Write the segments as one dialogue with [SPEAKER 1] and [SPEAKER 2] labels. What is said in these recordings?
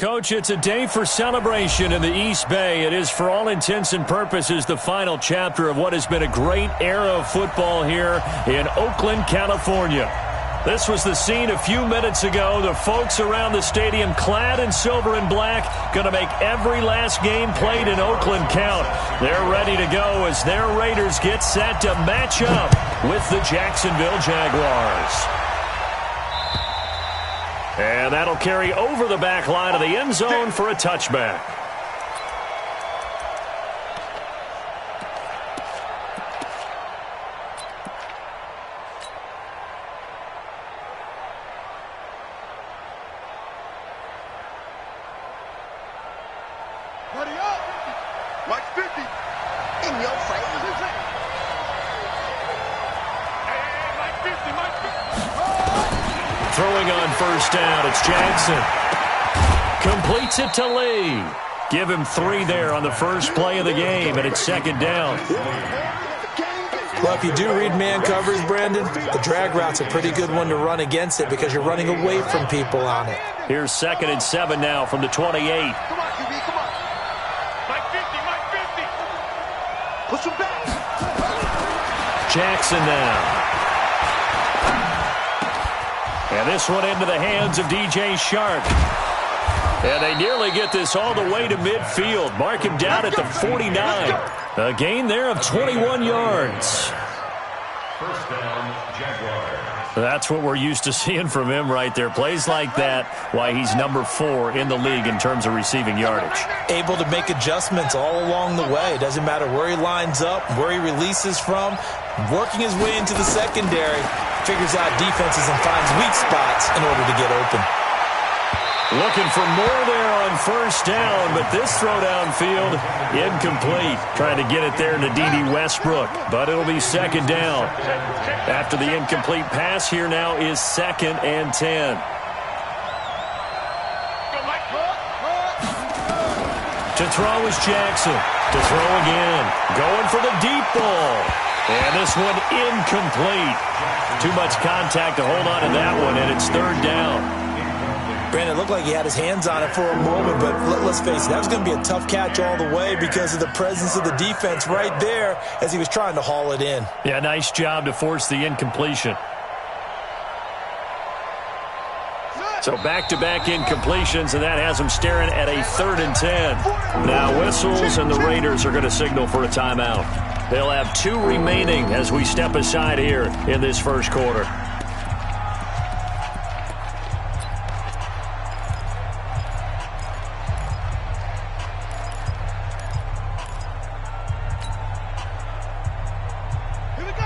[SPEAKER 1] Coach, it's a day for celebration in the East Bay. It is, for all intents and purposes, the final chapter of what has been a great era of football here in Oakland, California. This was the scene a few minutes ago. The folks around the stadium clad in silver and black going to make every last game played in Oakland count. They're ready to go as their Raiders get set to match up with the Jacksonville Jaguars. And that'll carry over the back line of the end zone for a touchback.
[SPEAKER 2] Buddy up! Like 50! In your face! Hey, like 50, like 50!
[SPEAKER 1] Throwing on first down, it's Jackson. Completes it to Lee. Give him 3 there on the first play of the game, and it's second down.
[SPEAKER 3] Well, if you do read man coverage, Brandon, the drag route's a pretty good one to run against it because you're running away from people on it.
[SPEAKER 1] Here's 2nd and 7 now from the 28.
[SPEAKER 2] Come on, QB, come on. Like 50, like 50! Push him back!
[SPEAKER 1] Jackson now. And this one into the hands of DJ Shark. And they nearly get this all the way to midfield. Mark him down at the 49. A gain there of 21 yards.
[SPEAKER 4] First down, Jaguars.
[SPEAKER 1] That's what we're used to seeing from him right there. Plays like that, why he's number 4 in the league in terms of receiving yardage.
[SPEAKER 3] Able to make adjustments all along the way. Doesn't matter where he lines up, where he releases from. Working his way into the secondary. Figures out defenses and finds weak spots in order to get open.
[SPEAKER 1] Looking for more there on first down, but this throw downfield, incomplete. Trying to get it there to D.D. Westbrook, but it'll be second down. After the incomplete pass, here now is 2nd and 10. To throw is Jackson. To throw again. Going for the deep ball. And this one incomplete. Too much contact to hold on to that one, and it's 3rd down.
[SPEAKER 3] Brandon, it looked like he had his hands on it for a moment, but let's face it, that was going to be a tough catch all the way because of the presence of the defense right there as he was trying to haul it in.
[SPEAKER 1] Yeah, nice job to force the incompletion. So back-to-back incompletions, and that has them staring at a 3rd and 10. Now whistles, and the Raiders are going to signal for a timeout. They'll have 2 remaining as we step aside here in this first quarter.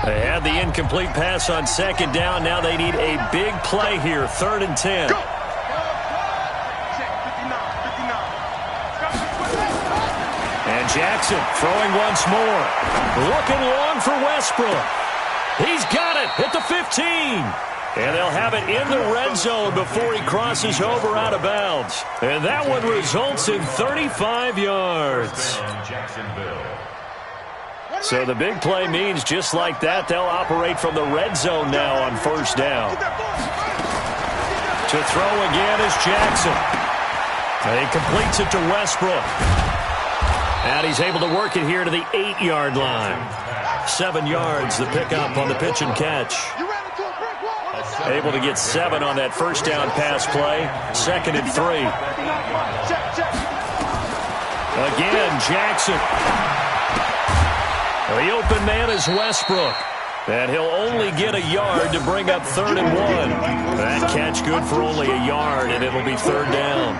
[SPEAKER 1] They had the incomplete pass on 2nd down. Now they need a big play here, 3rd and 10. And Jackson throwing once more. Looking long for Westbrook. He's got it at the 15. And they'll have it in the red zone before he crosses over out of bounds. And that one results in 35 yards. So the big play means just like that, they'll operate from the red zone now on first down. To throw again is Jackson. And he completes it to Westbrook. And he's able to work it here to the 8-yard line. 7 yards, the pickup on the pitch and catch. Able to get 7 on that first down pass play. 2nd and 3. Again, Jackson. The open man is Westbrook. And he'll only get a yard to bring up 3rd and 1. That catch good for only a yard, and it'll be 3rd down.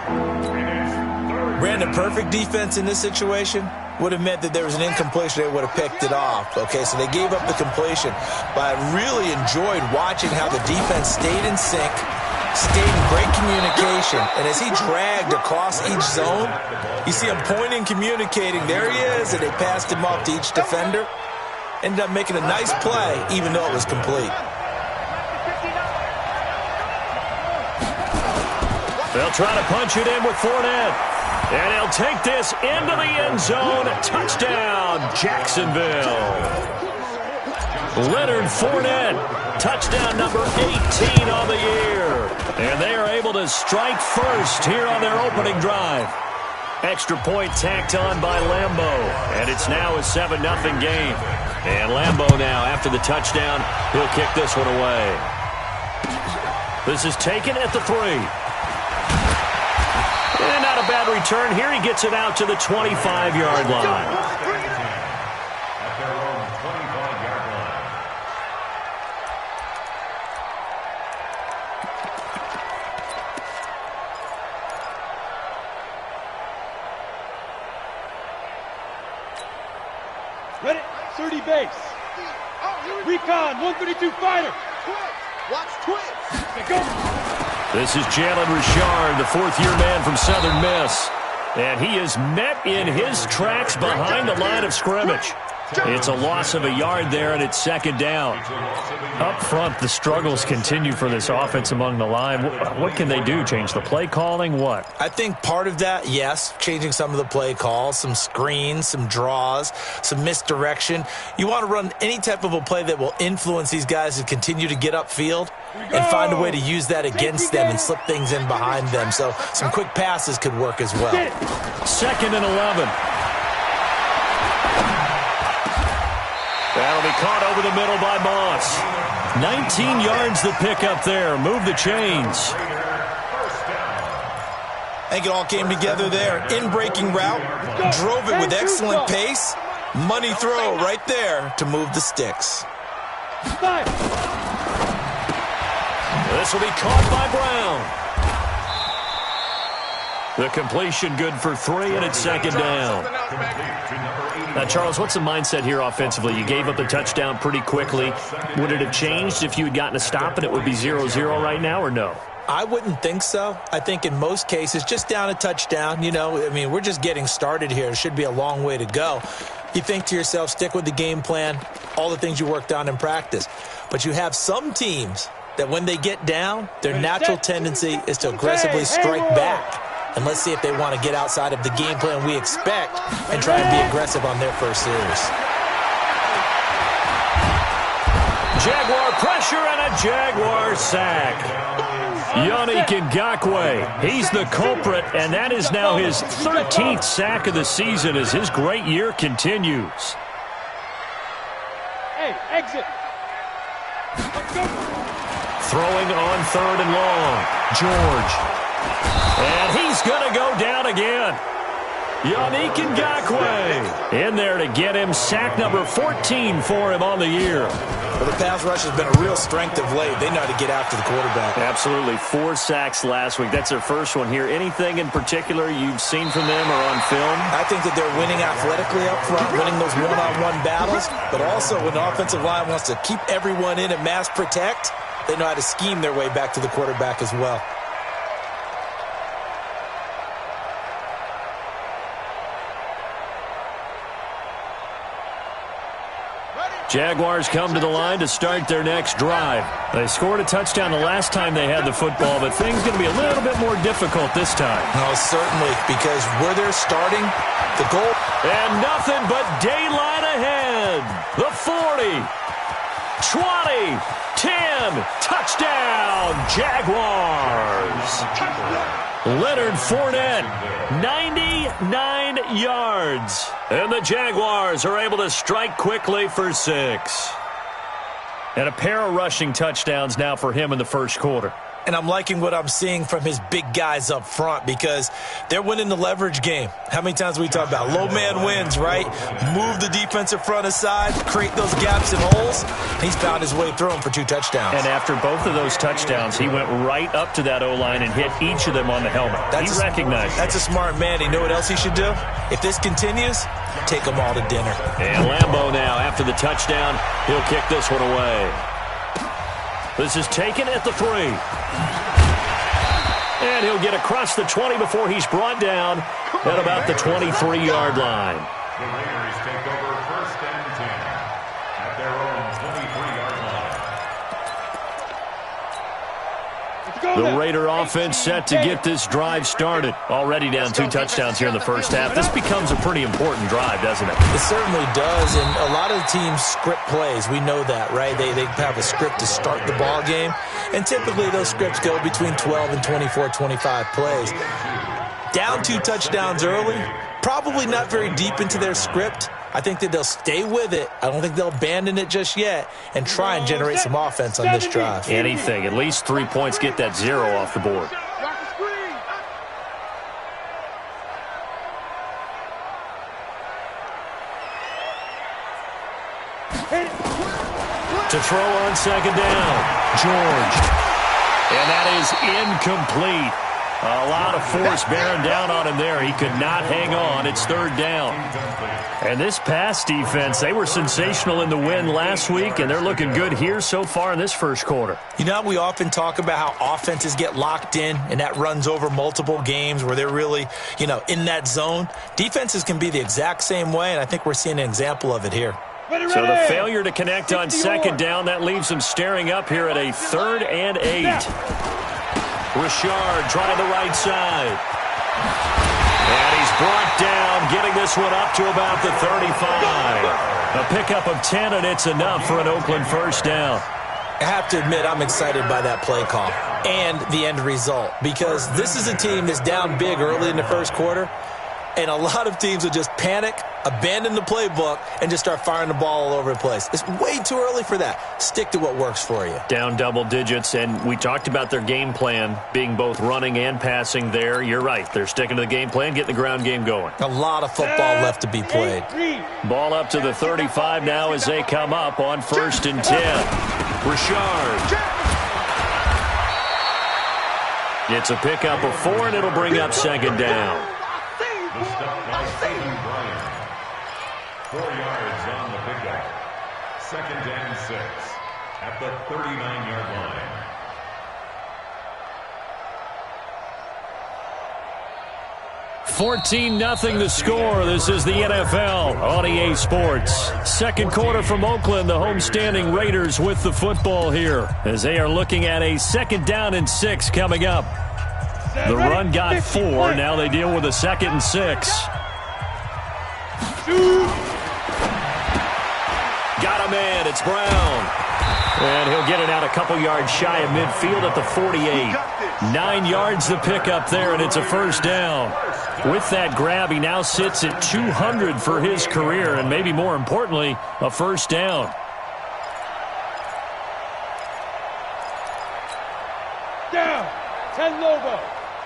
[SPEAKER 3] Brandon, perfect defense in this situation would have meant that there was an incompletion. They would have picked it off. Okay, so they gave up the completion. But I really enjoyed watching how the defense stayed in sync, stayed in great communication. And as he dragged across each zone, you see him pointing, communicating. There he is, and they passed him off to each defender. Ended up making a nice play, even though it was complete.
[SPEAKER 1] They'll try to punch it in with Fournette. And he'll take this into the end zone. Touchdown, Jacksonville. Leonard Fournette, touchdown number 18 on the year. And they are able to strike first here on their opening drive. Extra point tacked on by Lambo, and it's now a 7-0 game. And Lambo now, after the touchdown, he'll kick this one away. This is taken at the 3. And not a bad return here. He gets it out to the 25-yard line.
[SPEAKER 5] Ready? 30 base. Recon, 132 fighter.
[SPEAKER 2] Watch twitch.
[SPEAKER 5] Go.
[SPEAKER 1] This is Jalen Richard, the fourth-year man from Southern Miss. And he is met in his tracks behind the line of scrimmage. It's a loss of a yard there, and it's second down. Up front, the struggles continue for this offense among the line. What can they do? Change the play calling? What?
[SPEAKER 3] I think part of that, yes, changing some of the play calls, some screens, some draws, some misdirection. You want to run any type of a play that will influence these guys to continue to get upfield and find a way to use that against them and slip things in behind them. So some quick passes could work as well.
[SPEAKER 1] 2nd and 11. That'll be caught over the middle by Moss. 19 yards the pick up there. Move the chains.
[SPEAKER 3] I think it all came together there. In-breaking route. Drove it with excellent pace. Money throw right there to move the sticks.
[SPEAKER 1] This will be caught by Brown. The completion good for 3, and it's second down. Now, Charles, what's the mindset here offensively? You gave up the touchdown pretty quickly. Would it have changed if you had gotten a stop and it would be 0-0 right now, or no?
[SPEAKER 3] I wouldn't think so. I think in most cases, just down a touchdown, we're just getting started here. It should be a long way to go. You think to yourself, stick with the game plan, all the things you worked on in practice. But you have some teams that when they get down, their natural tendency is to aggressively strike back. And let's see if they want to get outside of the game plan we expect and try and be aggressive on their first series.
[SPEAKER 1] Jaguar pressure and a Jaguar sack. Yannick Ngakoue, he's the culprit, and that is now his 13th sack of the season as his great year continues.
[SPEAKER 5] Hey, exit.
[SPEAKER 1] Throwing on 3rd and long. George. And he's going to go down again. Yannick Ngakoue in there to get him sack number 14 for him on the year.
[SPEAKER 3] Well, the pass rush has been a real strength of late. They know how to get after the quarterback.
[SPEAKER 1] Absolutely. 4 sacks last week. That's their first one here. Anything in particular you've seen from them or on film?
[SPEAKER 3] I think that they're winning athletically up front, winning those one-on-one battles, but also when the offensive line wants to keep everyone in and mass protect, they know how to scheme their way back to the quarterback as well.
[SPEAKER 1] Jaguars come to the line to start their next drive. They scored a touchdown the last time they had the football, but things going to be a little bit more difficult this time.
[SPEAKER 3] No, certainly, because where they're starting, the goal.
[SPEAKER 1] And nothing but daylight ahead. The 40, 20, 10, touchdown, Jaguars. Leonard Fournette, 99 yards. And the Jaguars are able to strike quickly for 6. And a pair of rushing touchdowns now for him in the first quarter.
[SPEAKER 3] And I'm liking what I'm seeing from his big guys up front because they're winning the leverage game. How many times we talk about low man wins, right? Move the defensive front aside, create those gaps and holes. He's found his way through them for 2 touchdowns.
[SPEAKER 1] And after both of those touchdowns, he went right up to that O-line and hit each of them on the helmet. He recognized it.
[SPEAKER 3] That's a smart man. You know what else he should do? If this continues, take them all to dinner.
[SPEAKER 1] And Lambo now, after the touchdown, he'll kick this one away. This is taken at the 3. And he'll get across the 20 before he's brought down at about the 23-yard line.
[SPEAKER 4] The Raiders take over 1st and 10 at their own 23-yard line.
[SPEAKER 5] Let's go.
[SPEAKER 1] The Raider offense set to get this drive started. Already down 2 touchdowns here in the first half. This becomes a pretty important drive, doesn't it?
[SPEAKER 3] It certainly does, and a lot of the teams script plays. We know that, right? They have a script to start the ball game, and typically those scripts go between 12 and 24, 25 plays. Down 2 touchdowns early, probably not very deep into their script. I think that they'll stay with it. I don't think they'll abandon it just yet and try and generate some offense on this drive.
[SPEAKER 1] Anything. At least 3 points, get that 0 off the board. To throw on second down, George. And that is incomplete. A lot of force bearing down on him there. He could not hang on. It's 3rd down. And this pass defense, they were sensational in the win last week, and they're looking good here so far in this first quarter.
[SPEAKER 3] You know, we often talk about how offenses get locked in, and that runs over multiple games where they're really, in that zone. Defenses can be the exact same way, and I think we're seeing an example of it here.
[SPEAKER 1] So the failure to connect on second down, that leaves them staring up here at a 3rd and 8. Richard trying the right side. And he's brought down, getting this one up to about the 35. A pickup of 10, and it's enough for an Oakland first down.
[SPEAKER 3] I have to admit, I'm excited by that play call and the end result, because this is a team that's down big early in the first quarter, and a lot of teams will just panic, abandon the playbook, and just start firing the ball all over the place. It's way too early for that. Stick to what works for you.
[SPEAKER 1] Down double digits, and we talked about their game plan being both running and passing there. You're right. They're sticking to the game plan, getting the ground game going.
[SPEAKER 3] A lot of football left to be played.
[SPEAKER 1] Ball up to the 35 now as they come up on 1st and 10. Richard. It's a pickup of 4, and it'll bring up second down.
[SPEAKER 4] The stop by Stephen Bryant. 4 yards on the pickup. 2nd and 6 at the 39-yard line.
[SPEAKER 1] $14-0 the score. This is the NFL on EA Sports. Second quarter from Oakland, the homestanding Raiders with the football here as they are looking at a 2nd down and 6 coming up. The run got 4. Now they deal with a 2nd and 6. Got him in. It's Brown. And he'll get it out a couple yards shy of midfield at the 48. 9 yards the pickup there, and it's a first down. With that grab, he now sits at 200 for his career, and maybe more importantly, a first down.
[SPEAKER 5] Down. 10 Lobo.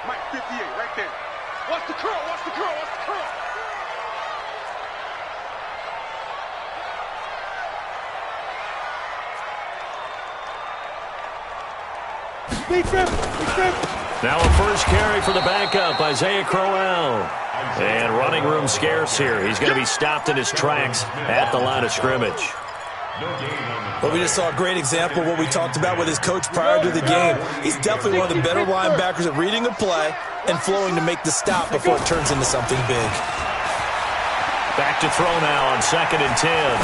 [SPEAKER 2] Mike 58 right there. Watch the curl, watch the curl, watch the curl.
[SPEAKER 1] Now a first carry for the backup, Isaiah Crowell. And running room scarce here. He's going to be stopped in his tracks at the line of scrimmage.
[SPEAKER 3] But we just saw a great example of what we talked about with his coach prior to the game. He's definitely one of the better linebackers at reading a play and flowing to make the stop before it turns into something big.
[SPEAKER 1] Back to throw now on 2nd and 10.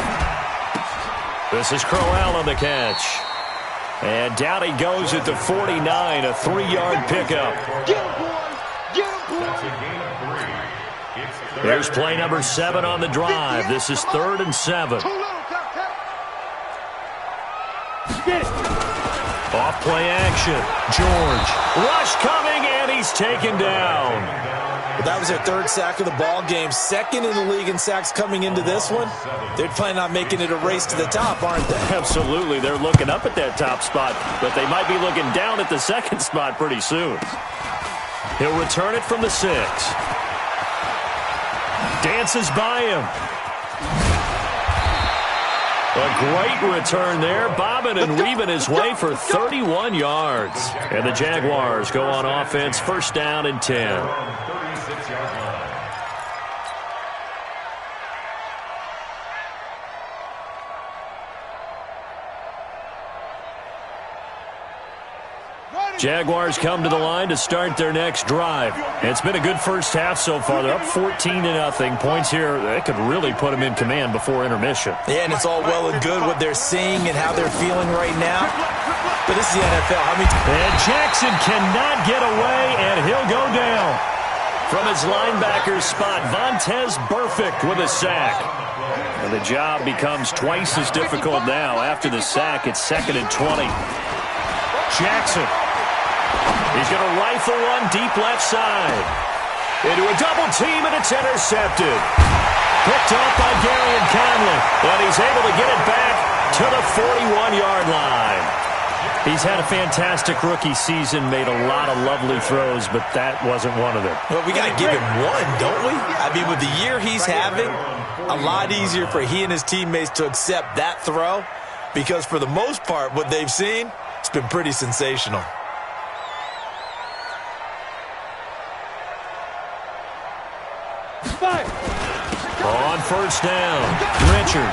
[SPEAKER 1] This is Crowell on the catch. And down he goes at the 49, a 3-yard pickup.
[SPEAKER 2] Get him, boy. Get him, boy.
[SPEAKER 4] That's a gain of 3.
[SPEAKER 1] There's play number 7 on the drive. This is 3rd and 7.
[SPEAKER 2] Too little, Cat.
[SPEAKER 5] Get it.
[SPEAKER 1] Off play action. George. Rush coming, and he's taken down.
[SPEAKER 3] Well, that was their 3rd sack of the ball game. 2nd in the league in sacks coming into this one. They're planning on making it a race to the top, aren't they?
[SPEAKER 1] Absolutely. They're looking up at that top spot, but they might be looking down at the 2nd spot pretty soon. He'll return it from the 6. Dances by him. A great return there, bobbing and weaving his way for 31 yards. And the Jaguars go on offense, 1st down and 10.
[SPEAKER 2] Ready.
[SPEAKER 1] Jaguars come to the line to start their next drive. It's been a good first half so far. They're up 14-0. Points here, they could really put them in command before intermission.
[SPEAKER 3] Yeah, and it's all well and good what they're seeing and how they're feeling right now. But this is the NFL.
[SPEAKER 1] And Jackson cannot get away, and he'll go down. From his linebacker spot, Vontaze Burfict with a sack. And the job becomes twice as difficult now. After the sack, it's 2nd and 20. Jackson. He's going to rifle one deep left side. Into a double team, and it's intercepted. Picked off by Darian Conley. And he's able to get it back to the 41-yard line. He's had a fantastic rookie season, made a lot of lovely throws, but that wasn't one of them.
[SPEAKER 3] Well, we got to give him one, don't we? I mean, with the year he's having, a lot easier for he and his teammates to accept that throw because for the most part, what they've seen, it's been pretty sensational.
[SPEAKER 1] On first down, Richard.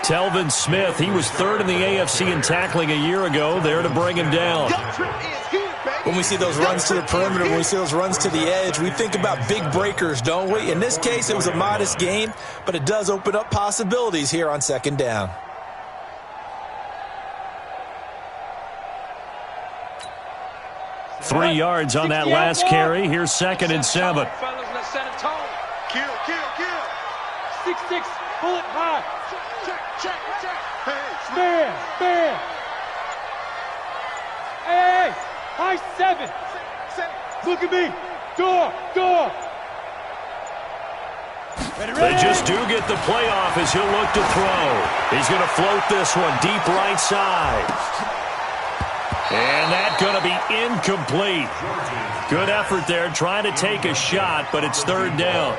[SPEAKER 1] Telvin Smith, he was 3rd in the AFC in tackling a year ago, there to bring him down.
[SPEAKER 3] When we see those runs to the perimeter, when we see those runs to the edge, we think about big breakers, don't we? In this case, it was a modest gain, but it does open up possibilities here on 2nd down.
[SPEAKER 1] Three yards on that last carry. Here's 2nd and 7.
[SPEAKER 2] Kill.
[SPEAKER 5] 6-6, bullet high.
[SPEAKER 2] Check.
[SPEAKER 5] Stand. Hey, high 7. Look at me. Door.
[SPEAKER 1] They just do get the playoff as he'll look to throw. He's going to float this one deep right side. And that's going to be incomplete. Good effort there trying to take a shot, but it's 3rd down.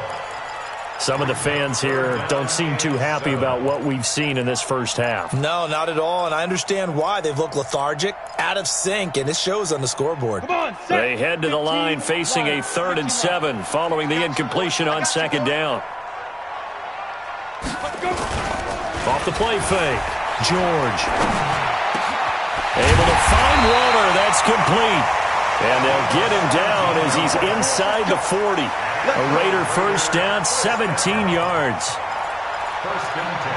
[SPEAKER 1] Some of the fans here don't seem too happy about what we've seen in this first half.
[SPEAKER 3] No, not at all, and I understand why. They've looked lethargic, out of sync, and it shows on the scoreboard.
[SPEAKER 1] They head to the line facing a 3rd and 7 following the incompletion on 2nd down. Off the play fake. George. Able to find Waller. That's complete. And they'll get him down as he's inside the 40. A Raider first down, 17 yards.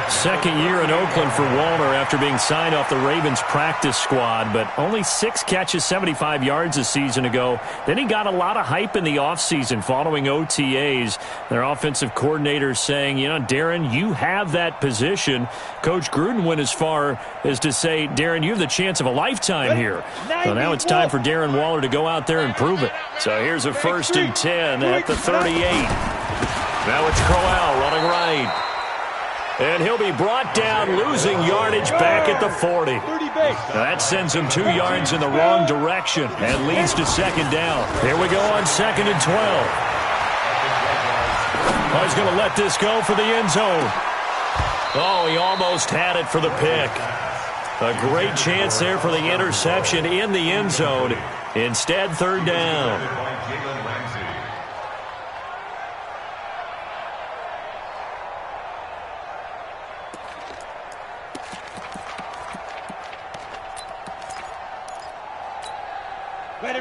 [SPEAKER 1] Second year in Oakland for Waller after being signed off the Ravens practice squad, but only 6 catches, 75 yards a season ago. Then he got a lot of hype in the offseason following OTAs. Their offensive coordinator saying, you know, Darren, you have that position. Coach Gruden went as far as to say, Darren, you have the chance of a lifetime here. So now it's time for Darren Waller to go out there and prove it. So here's a 1st and 10 at the 38. Now it's Crowell running right. And he'll be brought down, losing yardage back at the 40. That sends him 2 yards in the wrong direction and leads to 2nd down. Here we go on 2nd and 12. He's going to let this go for the end zone. Oh, he almost had it for the pick. A great chance there for the interception in the end zone. Instead, 3rd down.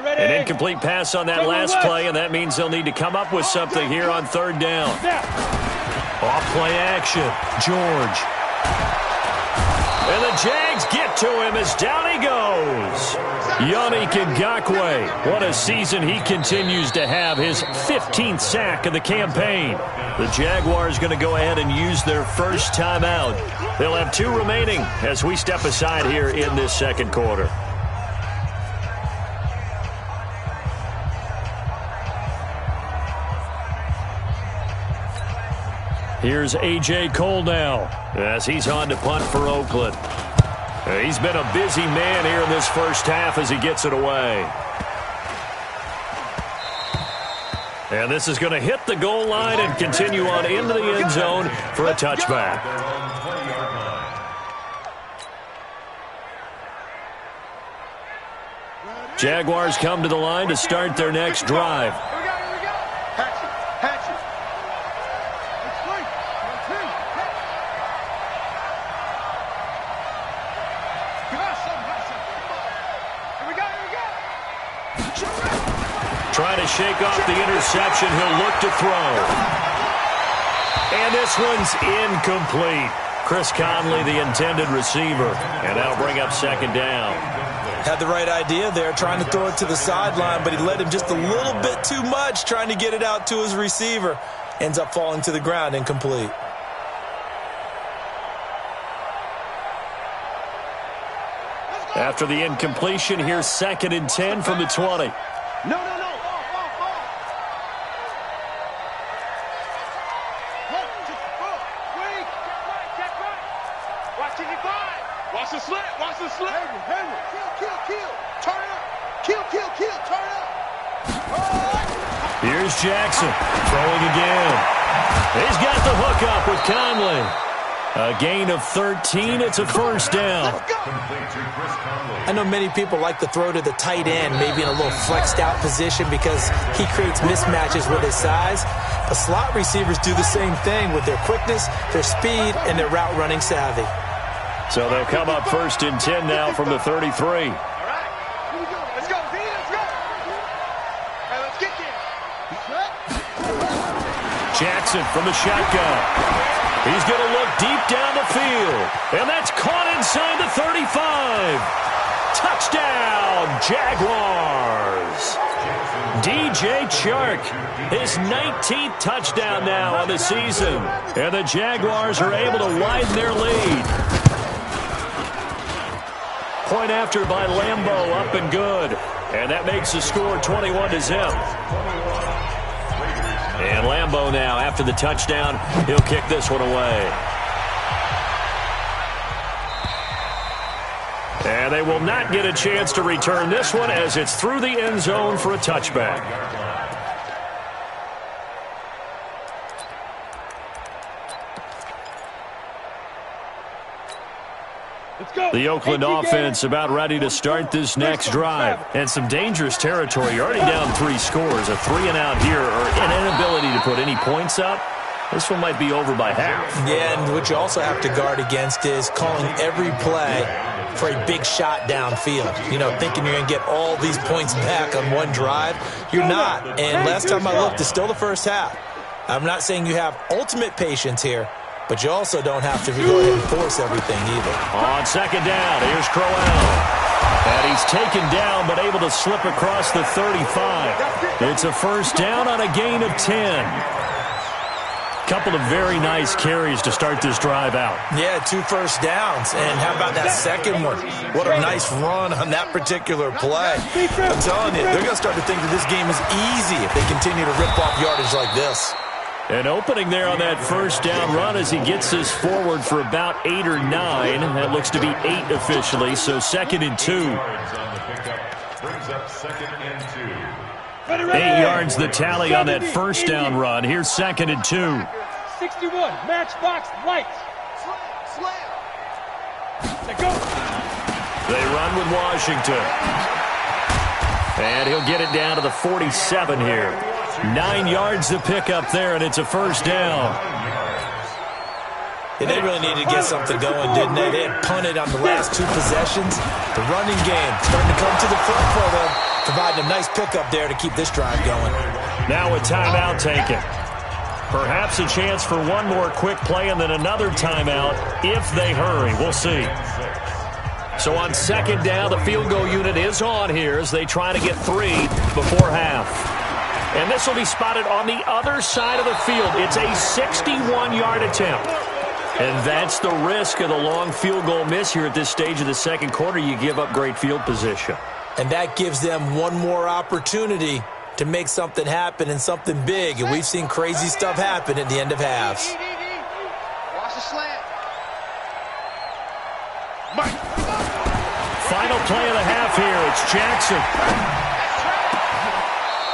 [SPEAKER 1] An incomplete pass on that last play, and that means they'll need to come up with something here on 3rd down. Off play action, George. And the Jags get to him as down he goes. Yannick Ngakoue. What a season he continues to have, his 15th sack of the campaign. The Jaguars going to go ahead and use their first timeout. They'll have 2 remaining as we step aside here in this 2nd quarter. Here's A.J. Cole now as he's on to punt for Oakland. He's been a busy man here in this first half as he gets it away. And this is going to hit the goal line and continue on into the end zone for a touchback. Jaguars come to the line to start their next drive. Trying to shake off the interception. He'll look to throw. And this one's incomplete. Chris Conley, the intended receiver. And that'll bring up second down.
[SPEAKER 3] Had the right idea there, trying to throw it to the sideline, but he led him just a little bit too much, trying to get it out to his receiver. Ends up falling to the ground, incomplete.
[SPEAKER 1] After the incompletion, here's 2nd and 10 from the 20.
[SPEAKER 2] No. Watch the slant. Watch the slant. Kill. Turn it up. Kill. Turn it up.
[SPEAKER 1] Here's Jackson throwing again. He's got the hook up with Conley. A gain of 13. It's a first down.
[SPEAKER 3] I know many people like to throw to the tight end, maybe in a little flexed out position because he creates mismatches with his size. But slot receivers do the same thing with their quickness, their speed, and their route running savvy.
[SPEAKER 1] So they'll come up 1st and 10 now from the 33.
[SPEAKER 2] All right. Here we go. Let's go. Let's go. All right, let's get there.
[SPEAKER 1] Jackson from the shotgun. He's going to look deep down the field. And that's caught inside the 35. Touchdown, Jaguars. DJ Chark, his 19th touchdown now on the season. And the Jaguars are able to widen their lead. Point after by Lambeau, up and good. And that makes the score 21-0. And Lambeau now, after the touchdown, he'll kick this one away. And they will not get a chance to return this one as it's through the end zone for a touchback. The Oakland offense about ready to start this next drive. And some dangerous territory. You're already down 3 scores. A 3-and-out here or an inability to put any points up. This one might be over by half.
[SPEAKER 3] Yeah, and what you also have to guard against is calling every play for a big shot downfield. You know, thinking you're going to get all these points back on one drive. You're not. And last time I looked, it's still the first half. I'm not saying you have ultimate patience here, but you also don't have to go ahead and force everything either.
[SPEAKER 1] On second down, here's Crowell. And he's taken down but able to slip across the 35. It's a first down on a gain of 10. Couple of very nice carries to start this drive out.
[SPEAKER 3] Yeah, 2 first downs. And how about that second one? What a nice run on that particular play. I'm telling you, they're going to start to think that this game is easy if they continue to rip off yardage like this.
[SPEAKER 1] An opening there on that first down run as he gets us forward for about 8 or 9. That looks to be 8 officially, so 2nd and 2. 8 yards the tally on that first down run. Here's 2nd and 2.
[SPEAKER 5] 61, matchbox, lights. Let go.
[SPEAKER 1] They run with Washington. And he'll get it down to the 47 here. 9 yards to pick up there, and it's a first down.
[SPEAKER 3] Yeah, they really needed to get something going, didn't they? They had punted on the last 2 possessions. The running game starting to come to the front for them, providing a nice pickup there to keep this drive going.
[SPEAKER 1] Now a timeout taken. Perhaps a chance for one more quick play and then another timeout if they hurry. We'll see. So on second down, the field goal unit is on here as they try to get 3 before half. And this will be spotted on the other side of the field. It's a 61-yard attempt. And that's the risk of the long field goal miss here at this stage of the second quarter. You give up great field position.
[SPEAKER 3] And that gives them one more opportunity to make something happen and something big. And we've seen crazy stuff happen at the end of halves.
[SPEAKER 2] Watch the slant.
[SPEAKER 1] Final play of the half here. It's Jackson.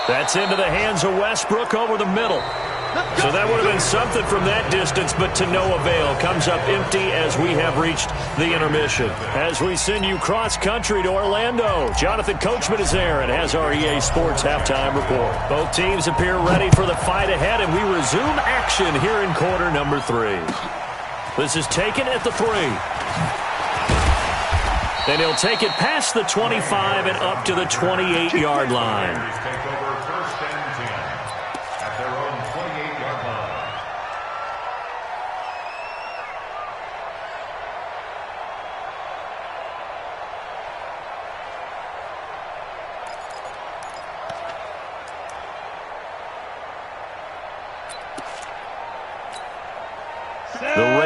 [SPEAKER 1] That's into the hands of Westbrook over the middle. So that would have been something from that distance, but to no avail. Comes up empty as we have reached the intermission. As we send you cross-country to Orlando, Jonathan Coachman is there and has our EA Sports halftime report. Both teams appear ready for the fight ahead, and we resume action here in quarter number 3. This is taken at the 3. Then he'll take it past the 25 and up to the 28-yard line.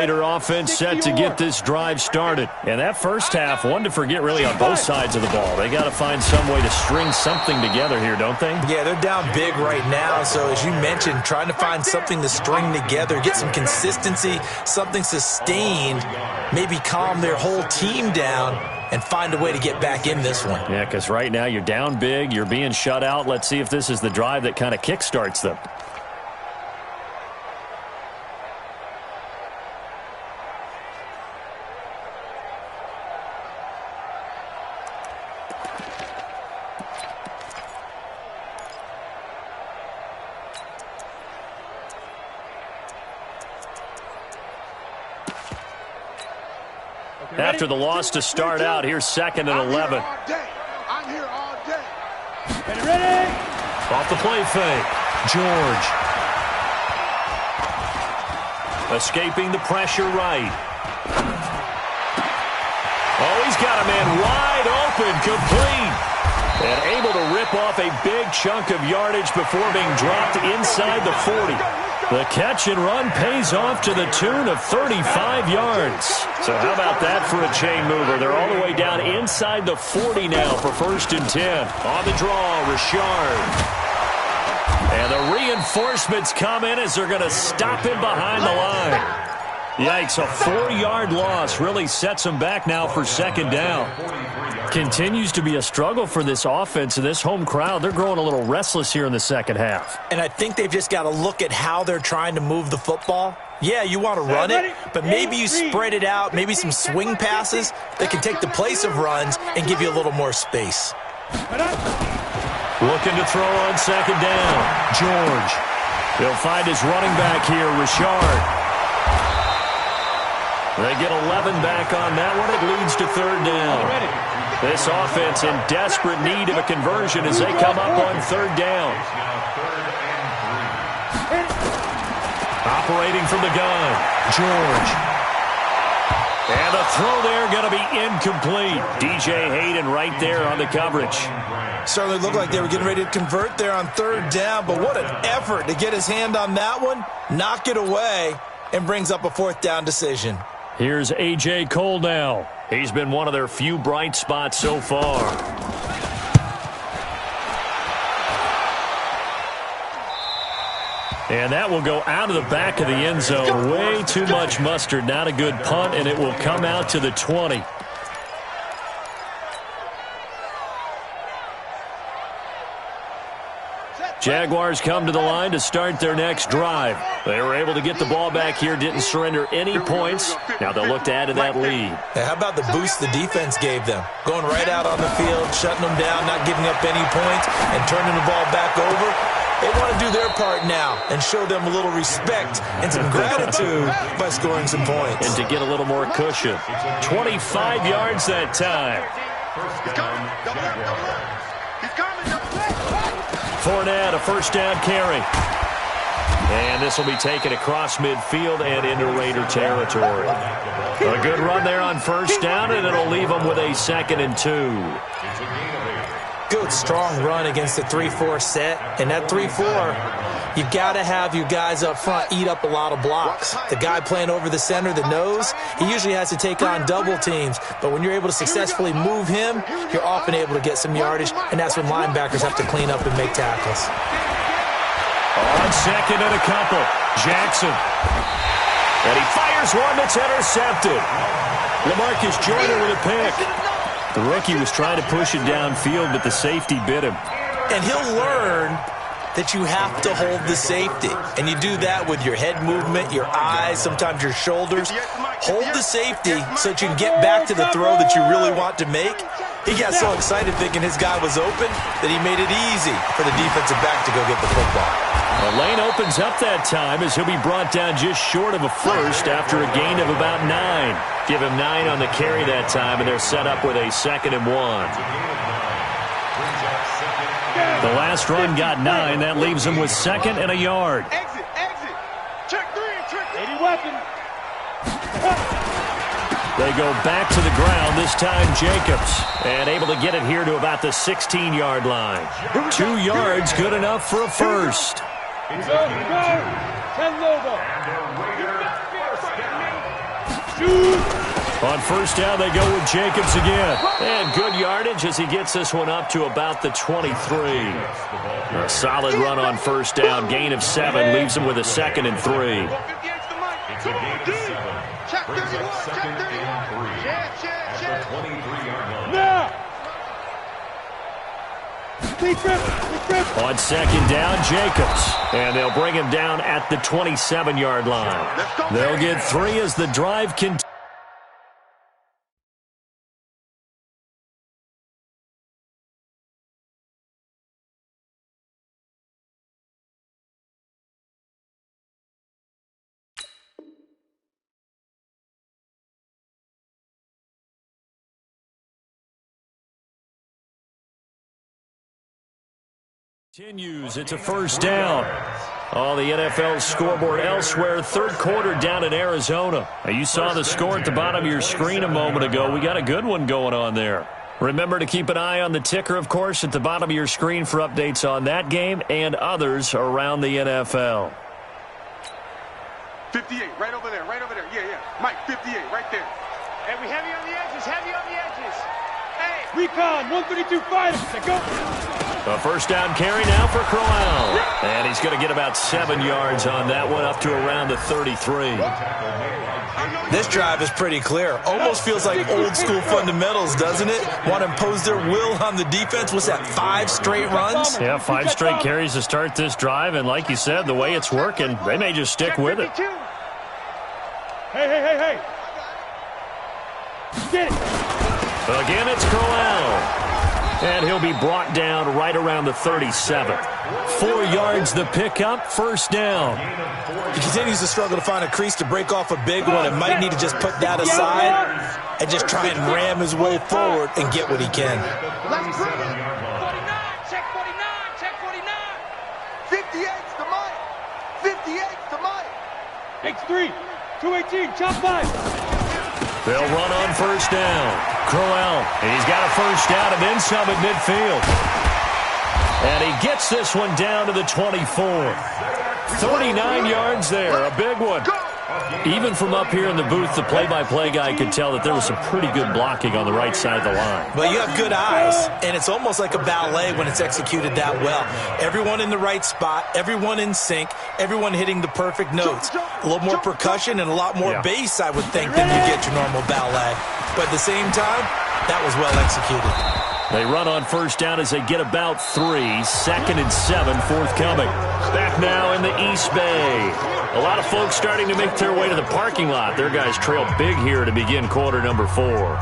[SPEAKER 1] Raider offense set to get this drive started. And that first half, one to forget really on both sides of the ball. They got to find some way to string something together here, don't they?
[SPEAKER 3] Yeah, they're down big right now. So as you mentioned, trying to find something to string together, get some consistency, something sustained, maybe calm their whole team down and find a way to get back in this one.
[SPEAKER 1] Yeah, because right now you're down big, you're being shut out. Let's see if this is the drive that kind of kickstarts them. After the loss to start out, here's 2nd and 11.
[SPEAKER 2] I'm here all day.
[SPEAKER 5] Ready?
[SPEAKER 1] Off the play fake. George. Escaping the pressure right. Oh, he's got a man wide open, complete. And able to rip off a big chunk of yardage before being dropped inside the 40. The catch and run pays off to the tune of 35 yards. So how about that for a chain mover? They're all the way down inside the 40 now for 1st and 10. On the draw, Richard. And the reinforcements come in as they're going to stop him behind the line. Yikes, a 4-yard loss really sets them back now for 2nd down. Continues to be a struggle for this offense and this home crowd. They're growing a little restless here in the second half.
[SPEAKER 3] And I think they've just got to look at how they're trying to move the football. Yeah, you want to run it, but maybe you spread it out, maybe some swing passes that can take the place of runs and give you a little more space.
[SPEAKER 1] Looking to throw on 2nd down. George. He'll find his running back here, Richard. They get 11 back on that one. It leads to 3rd down. This offense in desperate need of a conversion as they come up on 3rd down. Operating from the gun, George. And the throw there going to be incomplete. DJ Hayden right there on the coverage.
[SPEAKER 3] Certainly looked like they were getting ready to convert there on 3rd down, but what an effort to get his hand on that one, knock it away, and brings up a 4th down decision.
[SPEAKER 1] Here's A.J. Cole now. He's been one of their few bright spots so far. And that will go out of the back of the end zone. Way too much mustard. Not a good punt, and it will come out to the 20. Jaguars come to the line to start their next drive. They were able to get the ball back here, didn't surrender any points. Now they'll look to add to that lead.
[SPEAKER 3] How about the boost the defense gave them? Going right out on the field, shutting them down, not giving up any points, and turning the ball back over. They want to do their part now and show them a little respect and some gratitude by scoring some points.
[SPEAKER 1] And to get a little more cushion. 25 yards that time. Fournette, a 1st down carry. And this will be taken across midfield and into Raider territory. A good run there on 1st down, and it'll leave them with a 2nd and 2.
[SPEAKER 3] Good, strong run against the 3-4 set. And that 3-4, you've got to have your guys up front eat up a lot of blocks. The guy playing over the center, the nose, he usually has to take on double teams. But when you're able to successfully move him, you're often able to get some yardage, and that's when linebackers have to clean up and make tackles.
[SPEAKER 1] On 2nd and a couple, Jackson. And he fires one that's intercepted. LaMarcus Joyner with a pick. The rookie was trying to push it downfield, but the safety bit him.
[SPEAKER 3] And he'll learn that you have to hold the safety. And you do that with your head movement, your eyes, sometimes your shoulders. Hold the safety so that you can get back to the throw that you really want to make. He got so excited thinking his guy was open that he made it easy for the defensive back to go get the football.
[SPEAKER 1] The lane opens up that time as he'll be brought down just short of a 1st after a gain of about 9. Give him 9 on the carry that time, and they're set up with a 2nd and 1. The last run got 9. That leaves him with 2nd and a yard.
[SPEAKER 2] Exit. Check 3, check
[SPEAKER 5] 80 weapon.
[SPEAKER 1] They go back to the ground, this time Jacobs, and able to get it here to about the 16-yard line. 2 yards, good enough for a 1st.
[SPEAKER 5] Go. 10 Lobo.
[SPEAKER 1] On first down, they go with Jacobs again. And good yardage as he gets this one up to about the 23. A solid run on first down. Gain of 7 leaves him with a 2nd and 3.
[SPEAKER 4] It's a gain of 7. Brings up 2nd and 3 at the 23-yard line.
[SPEAKER 5] Now.
[SPEAKER 1] On second down, Jacobs. And they'll bring him down at the 27-yard line. They'll get 3 as the drive continues. Continues. It's a first down. On the NFL scoreboard elsewhere, third quarter down in Arizona. Now, you saw the score at the bottom of your screen a moment ago. We got a good one going on there. Remember to keep an eye on the ticker, of course, at the bottom of your screen for updates on that game and others around the NFL.
[SPEAKER 2] 58, right over there, Yeah. Mike, 58, right there.
[SPEAKER 5] Hey, we heavy on the edges, Hey. Recon, 132 fighters. Go.
[SPEAKER 1] A first down carry now for Crowell. And he's going to get about 7 yards on that one, up to around the 33.
[SPEAKER 3] This drive is pretty clear. Almost feels like old school fundamentals, doesn't it? Want to impose their will on the defense. What's that, 5 straight runs?
[SPEAKER 1] Yeah, 5 straight carries to start this drive. And like you said, the way it's working, they may just stick with it.
[SPEAKER 5] Hey. Get it.
[SPEAKER 1] Again, it's Crowell. And he'll be brought down right around the 37. 4 yards the pickup, first down.
[SPEAKER 3] He continues to struggle to find a crease to break off a big one and might need to just put that aside and just try and ram his way forward and get what he can.
[SPEAKER 2] 49, check 49. 58's the Mike. 58's the Mike.
[SPEAKER 5] X3, 218, chop 5.
[SPEAKER 1] They'll run on first down. Crowell, he's got a first down and then some at midfield. And he gets this one down to the 24. 39 yards there, a big one. Even from up here in the booth, the play-by-play guy could tell that there was some pretty good blocking on the right side of the line.
[SPEAKER 3] Well, you have good eyes, and it's almost like a ballet when it's executed that well. Everyone in the right spot, everyone in sync, everyone hitting the perfect notes. A little more percussion and a lot more bass, I would think, than you get your normal ballet. But at the same time, that was well executed.
[SPEAKER 1] They run on first down as they get about 3. 2nd and 7 forthcoming. Back now in the East Bay. A lot of folks starting to make their way to the parking lot. Their guys trail big here to begin quarter number 4.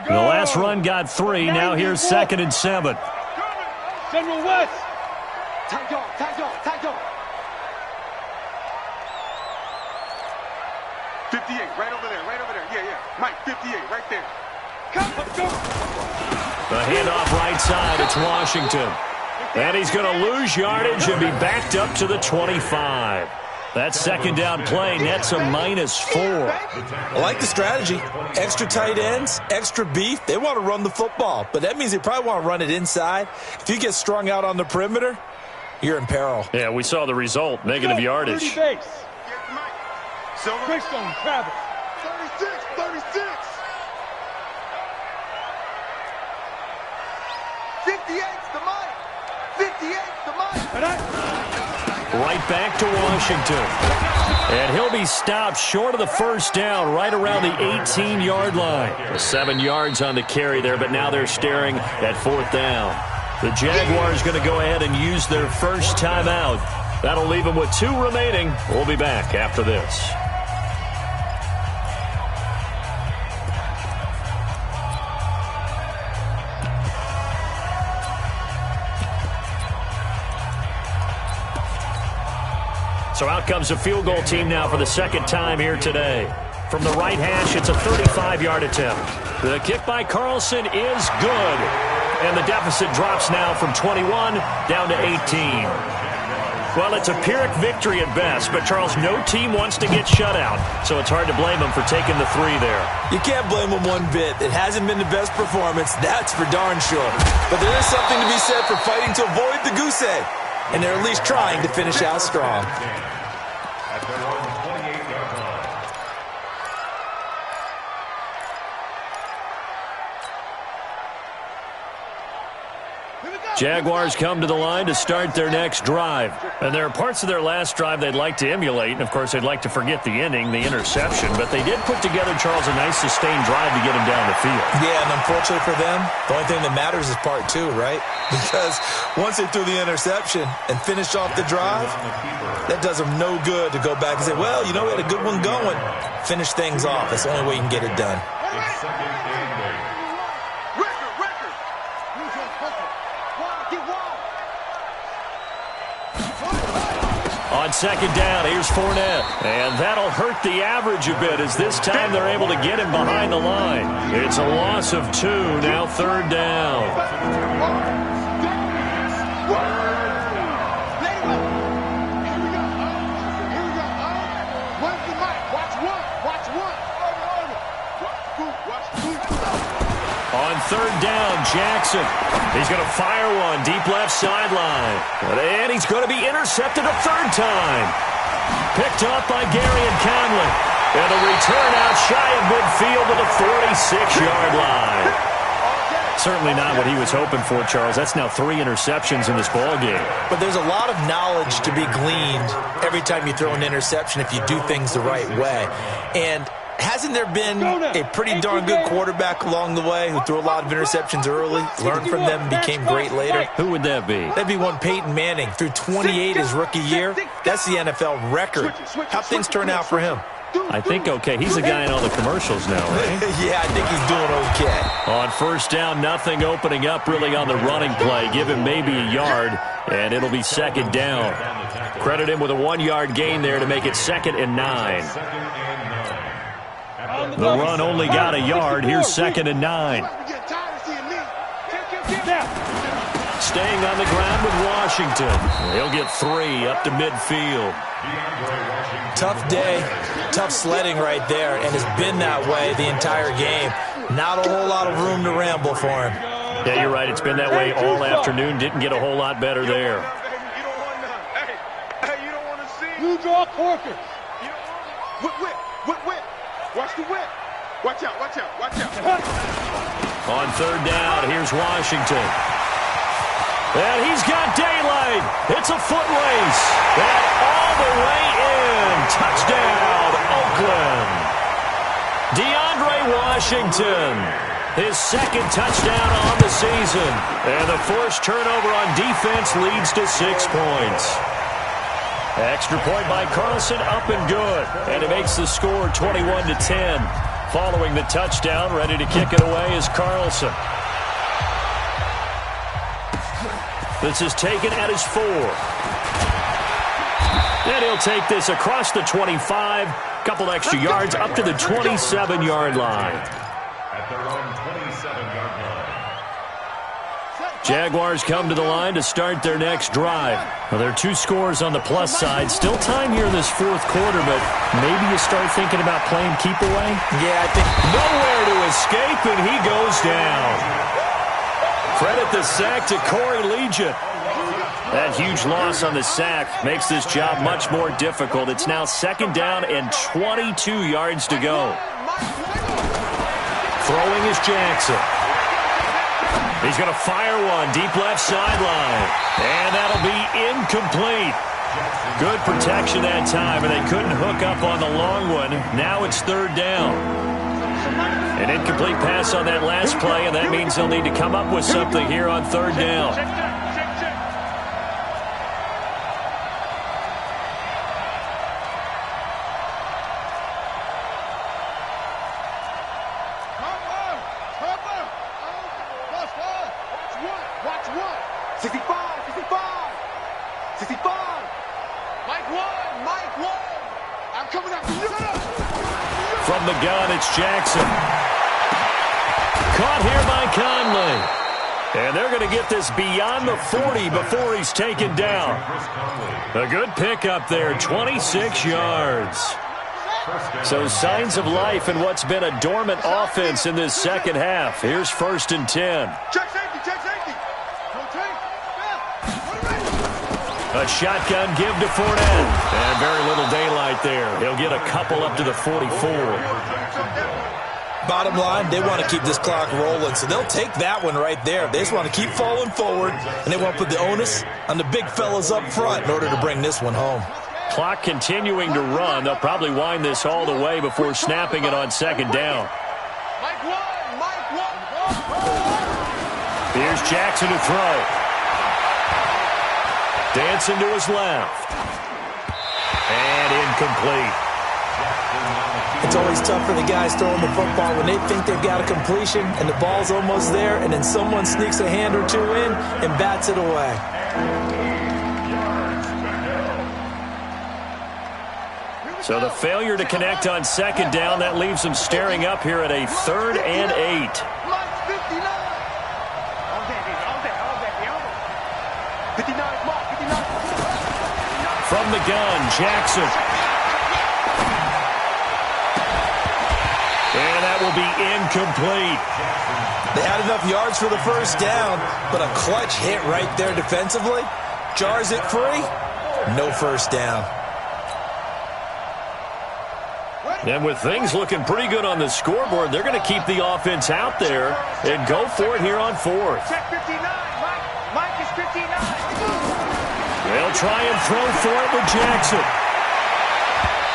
[SPEAKER 1] The last run got 3. Now here's 2nd and 7.
[SPEAKER 5] General West.
[SPEAKER 2] Tag dog. 58, right over there. Yeah. Mike, 58, right there.
[SPEAKER 5] Let's go.
[SPEAKER 1] The handoff right side, it's Washington. And he's going to lose yardage and be backed up to the 25. That second down play nets a -4.
[SPEAKER 3] I like the strategy. Extra tight ends, extra beef. They want to run the football, but that means they probably want to run it inside. If you get strung out on the perimeter, you're in peril.
[SPEAKER 1] Yeah, we saw the result. Negative yardage.
[SPEAKER 5] 30 base. Greystone, Travis.
[SPEAKER 2] 36. 58's the Mike. 58's the Mike.
[SPEAKER 1] Right back to Washington. And he'll be stopped short of the first down right around the 18-yard line. 7 yards on the carry there, but now they're staring at 4th down. The Jaguars going to go ahead and use their first timeout. That'll leave them with 2 remaining. We'll be back after this. So out comes a field goal team now for the second time here today. From the right hash, it's a 35-yard attempt. The kick by Carlson is good. And the deficit drops now from 21 down to 18. Well, it's a Pyrrhic victory at best, but, Charles, no team wants to get shut out, so it's hard to blame them for taking the 3 there.
[SPEAKER 3] You can't blame them one bit. It hasn't been the best performance, that's for darn sure. But there is something to be said for fighting to avoid the goose egg, and they're at least trying to finish out strong.
[SPEAKER 4] At their own 28-yard line.
[SPEAKER 1] Jaguars come to the line to start their next drive. And there are parts of their last drive they'd like to emulate. And, of course, they'd like to forget the inning, the interception. But they did put together, Charles, a nice sustained drive to get him down the field.
[SPEAKER 3] Yeah, and unfortunately for them, the only thing that matters is part 2, right? Because once they threw the interception and finished off the drive, that does them no good to go back and say, well, you know, we had a good one going. Finish things off. That's the only way you can get it done.
[SPEAKER 4] It's second and 8.
[SPEAKER 1] On second down, here's Fournette. And that'll hurt the average a bit as this time they're able to get him behind the line. It's a loss of 2, now third down. On third down, Jackson. He's going to fire one deep left sideline. And he's going to be intercepted a third time. Picked up by Gary and Conley. And a return out shy of midfield to the 46-yard line. Certainly not what he was hoping for, Charles. That's now 3 interceptions in this ballgame.
[SPEAKER 3] But there's a lot of knowledge to be gleaned every time you throw an interception if you do things the right way. And hasn't there been a pretty darn good quarterback along the way who threw a lot of interceptions early, learned from them, and became great later?
[SPEAKER 1] Who would that be?
[SPEAKER 3] That'd be one Peyton Manning. Threw 28 his rookie year. That's the NFL record. How'd things turn out for him?
[SPEAKER 1] I think okay. He's the guy in all the commercials now, right?
[SPEAKER 3] Yeah, I think he's doing okay.
[SPEAKER 1] On first down, nothing opening up really on the running play. Give him maybe a yard, and it'll be second down. Credit him with a 1-yard gain there to make it 2nd and 9. The run only got a yard. Here's 2nd and 9. Staying on the ground with Washington. He'll get 3 up to midfield.
[SPEAKER 3] Tough day, tough sledding right there, and has been that way the entire game. Not a whole lot of room to ramble for him.
[SPEAKER 1] Yeah, you're right. It's been that way all afternoon. Didn't get a whole lot better there.
[SPEAKER 2] You don't want to see.
[SPEAKER 5] You draw corker.
[SPEAKER 2] Whip. Watch the whip. Watch out.
[SPEAKER 1] On third down, here's Washington. And he's got daylight. It's a foot race. And all the way in. Touchdown, Oakland. DeAndre Washington. His 2nd touchdown on the season. And the forced turnover on defense leads to 6 points. Extra point by Carlson, up and good. And it makes the score 21-10. Following the touchdown, ready to kick it away is Carlson. This is taken at his 4. And he'll take this across the 25. Couple extra yards up to the 27-yard line.
[SPEAKER 4] At their own 27-yard line.
[SPEAKER 1] Jaguars come to the line to start their next drive. Well, there are 2 scores on the plus side. Still time here in this 4th quarter, but maybe you start thinking about playing keep away?
[SPEAKER 3] Yeah, I think
[SPEAKER 1] nowhere to escape, and he goes down. Credit the sack to Corey Legion. That huge loss on the sack makes this job much more difficult. It's now 2nd down and 22 yards to go. Throwing is Jackson. He's going to fire one deep left sideline. And that'll be incomplete. Good protection that time, and they couldn't hook up on the long one. Now it's 3rd down. An incomplete pass on that last play, and that means they'll need to come up with something here on 3rd down.
[SPEAKER 2] I'm coming after you.
[SPEAKER 1] From the gun, it's Jackson. Caught here by Conley. And they're going to get this beyond the 40 before he's taken down. A good pickup there, 26 yards. So signs of life in what's been a dormant offense in this second half. Here's 1st and 10.
[SPEAKER 2] Check safety, check safety.
[SPEAKER 1] A shotgun give to Fournette. And very little daylight there. He'll get a couple up to the 44.
[SPEAKER 3] Bottom line, they want to keep this clock rolling, so they'll take that one right there. They just want to keep falling forward, and they want to put the onus on the big fellas up front in order to bring this one home.
[SPEAKER 1] Clock continuing to run. They'll probably wind this all the way before snapping it on 2nd down. Here's Jackson to throw. Dancing to his left. And incomplete.
[SPEAKER 3] It's always tough for the guys throwing the football when they think they've got a completion and the ball's almost there, and then someone sneaks a hand or two in and bats it away.
[SPEAKER 1] So the failure to connect on 2nd down, that leaves them staring up here at a 3rd and 8. From the gun, Jackson. And that will be incomplete.
[SPEAKER 3] They had enough yards for the 1st down, but a clutch hit right there defensively jars it free. No 1st down.
[SPEAKER 1] And with things looking pretty good on the scoreboard, they're going to keep the offense out there and go for it here on 4th.
[SPEAKER 5] Check 59. Mike is 59.
[SPEAKER 1] They'll try and throw for it with Jackson.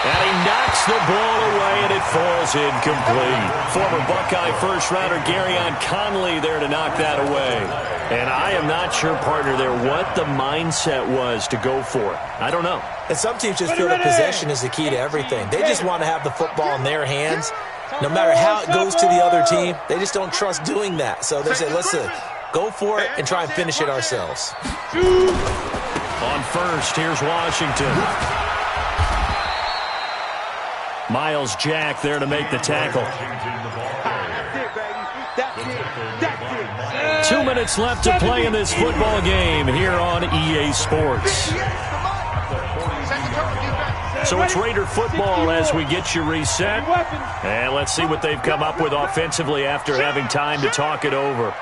[SPEAKER 1] And he knocks the ball away, and it falls incomplete. Former Buckeye first-rounder Garyon Conley there to knock that away. And I am not sure, partner, there what the mindset was to go for it. I don't know.
[SPEAKER 3] And some teams just feel that possession is the key to everything. They just want to have the football in their hands. No matter how it goes to the other team, they just don't trust doing that. So they say, listen, go for it and try and finish it ourselves.
[SPEAKER 1] On 1st, here's Washington. Miles Jack there to make the tackle. 2 minutes left to play in this football game here on EA Sports. So it's Raider football as we get you reset. And let's see what they've come up with offensively after having time to talk it over.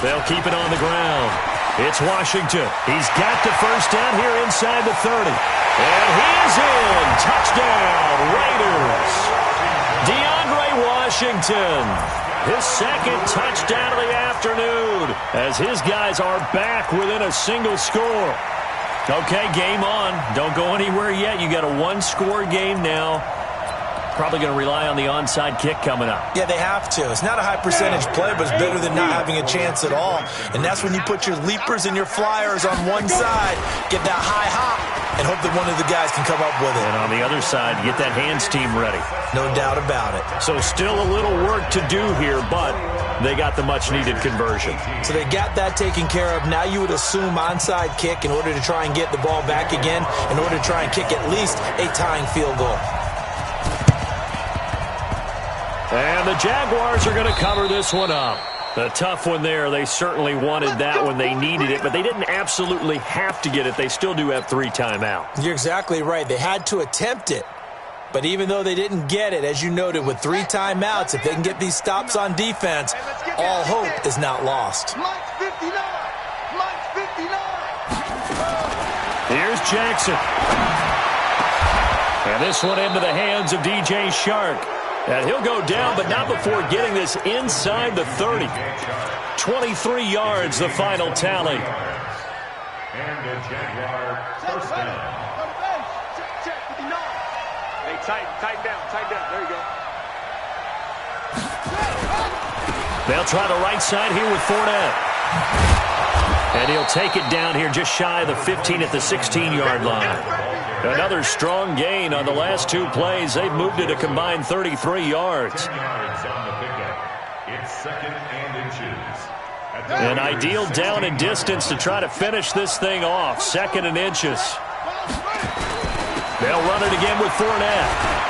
[SPEAKER 1] They'll keep it on the ground. It's Washington. He's got the 1st down here inside the 30. And he's in. Touchdown, Raiders. DeAndre Washington. His 2nd touchdown of the afternoon as his guys are back within a single score. Okay, game on. Don't go anywhere yet. You got a 1-score game now. Probably going to rely on the onside kick coming up.
[SPEAKER 3] Yeah, they have to. It's not a high percentage play, but it's better than not having a chance at all. And that's when you put your leapers and your flyers on one side, get that high hop, and hope that one of the guys can come up with it.
[SPEAKER 1] And on the other side, get that hands team ready.
[SPEAKER 3] No doubt about it.
[SPEAKER 1] So still a little work to do here, but they got the much-needed conversion.
[SPEAKER 3] So they got that taken care of. Now you would assume onside kick in order to try and get the ball back again, in order to try and kick at least a tying field goal.
[SPEAKER 1] And the Jaguars are going to cover this one up. A tough one there. They certainly wanted that when they needed it, but they didn't absolutely have to get it. They still do have 3 timeouts.
[SPEAKER 3] You're exactly right. They had to attempt it. But even though they didn't get it, as you noted, with 3 timeouts, if they can get these stops on defense, all hope is not lost.
[SPEAKER 2] Mike's 59. Mike's 59.
[SPEAKER 1] Here's Jackson. And this one into the hands of DJ Shark. And he'll go down, but not before getting this inside the 30. 23 yards, the final tally.
[SPEAKER 4] And the Jaguar 1st down.
[SPEAKER 5] Check 59. Hey, tighten down. There you go.
[SPEAKER 1] They'll try the right side here with Fournette. And he'll take it down here just shy of the 15 at the 16-yard line. Another strong gain on the last 2 plays. They've moved it a combined 33 yards.
[SPEAKER 4] 10 yards on the pickup. It's 2nd and inches.
[SPEAKER 1] An ideal down and distance to try to finish this thing off. 2nd and inches. They'll run it again with Fournette.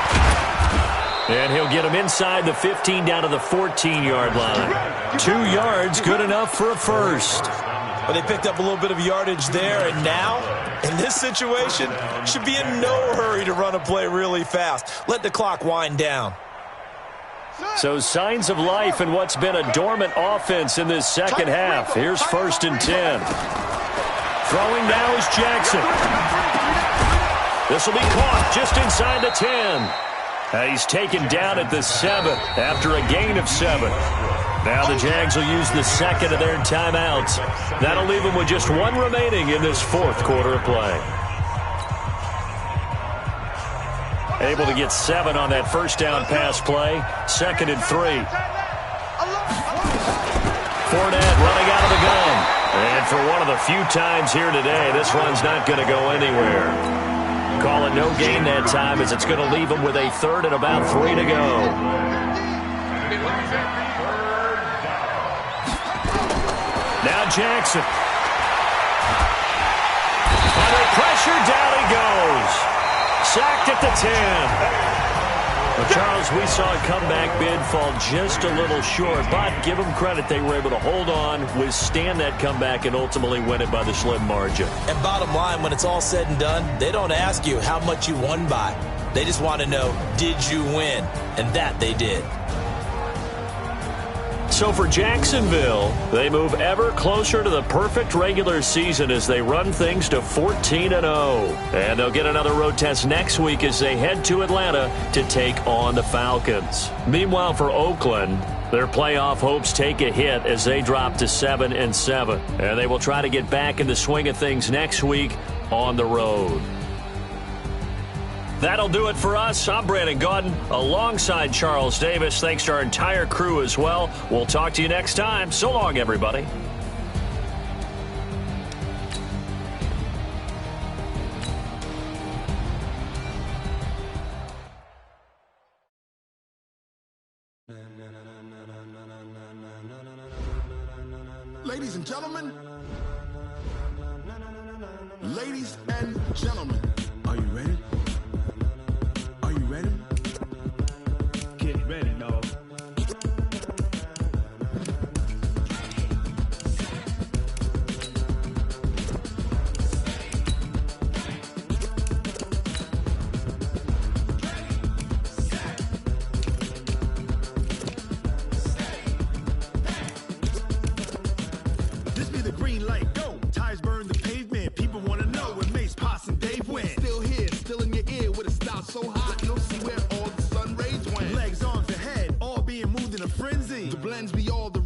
[SPEAKER 1] And he'll get him inside the 15 down to the 14-yard line. 2 yards, good enough for a first.
[SPEAKER 3] Well, they picked up a little bit of yardage there, and now, in this situation, should be in no hurry to run a play really fast. Let the clock wind down.
[SPEAKER 1] So signs of life in what's been a dormant offense in this second half. Here's 1st and 10. Throwing now is Jackson. This will be caught just inside the 10. He's taken down at the 7 after a gain of 7. Now the Jags will use the second of their timeouts. That'll leave them with just 1 remaining in this 4th quarter of play. Able to get 7 on that first down pass play. 2nd and 3. Fournette running out of the gun. And for one of the few times here today, this run's not going to go anywhere. Call it no gain that time as it's going to leave them with a 3rd and about 3 to go. Now Jackson. Under pressure, down he goes. Sacked at the 10. Well, Charles, we saw a comeback bid fall just a little short, but give them credit, they were able to hold on, withstand that comeback, and ultimately win it by the slim margin.
[SPEAKER 3] And bottom line, when it's all said and done, they don't ask you how much you won by. They just want to know, did you win? And that they did.
[SPEAKER 1] So for Jacksonville, they move ever closer to the perfect regular season as they run things to 14-0. And they'll get another road test next week as they head to Atlanta to take on the Falcons. Meanwhile, for Oakland, their playoff hopes take a hit as they drop to 7-7. And they will try to get back in the swing of things next week on the road. That'll do it for us. I'm Brandon Gaudin alongside Charles Davis. Thanks to our entire crew as well. We'll talk to you next time. So long, everybody.
[SPEAKER 2] Ladies and gentlemen. Ladies and gentlemen. Are you ready? Are you ready? Get ready, dog. This be the green light, go. Tires burn the pavement. People want to know where Mace, Potts, and Dave went. Still here, still in your ear with a style so hot, you'll see where all the sun rays went. Legs, arms, and head, all being moved in a frenzy. The blends be all the